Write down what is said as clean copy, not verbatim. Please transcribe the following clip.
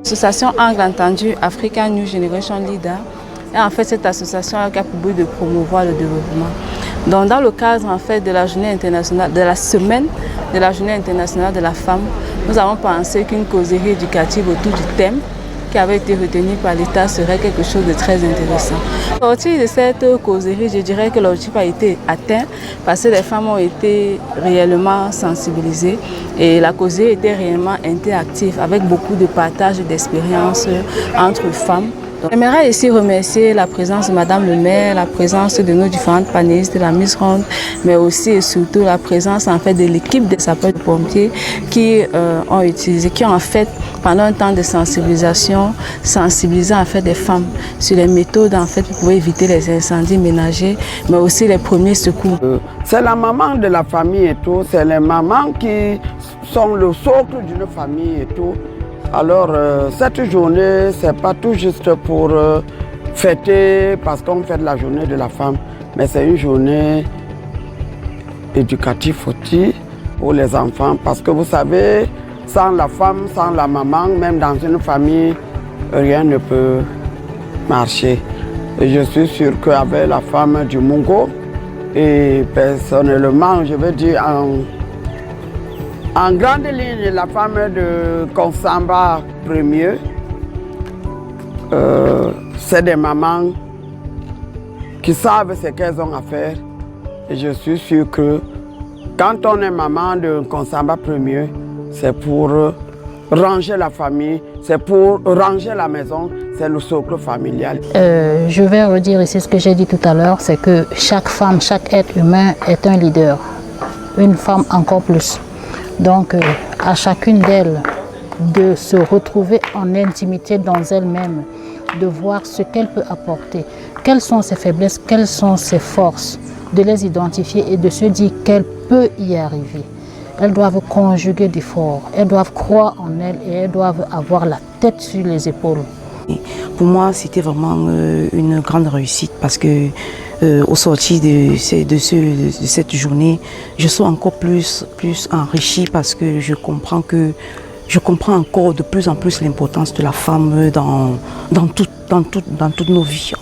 L'association Angle Entendu African New Generation Leader est en fait cette association qui a pour but de promouvoir le développement. Donc, dans le cadre en fait de la journée internationale, de la semaine de la journée internationale de la femme, nous avons pensé qu'une causerie éducative autour du thème qui avait été retenu par l'État serait quelque chose de très intéressant. À partir de cette causerie, je dirais que l'objectif a été atteint parce que les femmes ont été réellement sensibilisées et la causerie était réellement interactive avec beaucoup de partage d'expériences entre femmes. J'aimerais ici remercier la présence de Madame le maire, la présence de nos différentes panélistes de la Miss Ronde, mais aussi et surtout la présence en fait de l'équipe des sapeurs-pompiers qui ont en fait pendant un temps de sensibilisation, sensibilisé en fait des femmes sur les méthodes en fait pour éviter les incendies ménagers, mais aussi les premiers secours. C'est la maman de la famille et tout, c'est les mamans qui sont le socle d'une famille et tout. Alors, cette journée, ce n'est pas tout juste pour fêter parce qu'on fête la journée de la femme, mais c'est une journée éducative aussi pour les enfants parce que vous savez, sans la femme, sans la maman, même dans une famille, rien ne peut marcher. Et je suis sûr qu'avec la femme du Mungo, et personnellement, je veux dire en grande ligne, la femme de Konsamba Premier, c'est des mamans qui savent ce qu'elles ont à faire. Et je suis sûr que quand on est maman de Konsamba Premier, c'est pour ranger la famille, c'est pour ranger la maison, c'est le socle familial. Je vais redire ici ce que j'ai dit tout à l'heure, c'est que chaque femme, chaque être humain est un leader. Une femme encore plus. Donc, à chacune d'elles de se retrouver en intimité dans elle-même, de voir ce qu'elle peut apporter, quelles sont ses faiblesses, quelles sont ses forces, de les identifier et de se dire qu'elle peut y arriver. Elles doivent conjuguer d'efforts, elles doivent croire en elles et elles doivent avoir la tête sur les épaules. Pour moi, c'était vraiment une grande réussite parce que au sortir de cette journée, je suis encore plus enrichie parce que je comprends encore de plus en plus l'importance de la femme dans toutes nos vies.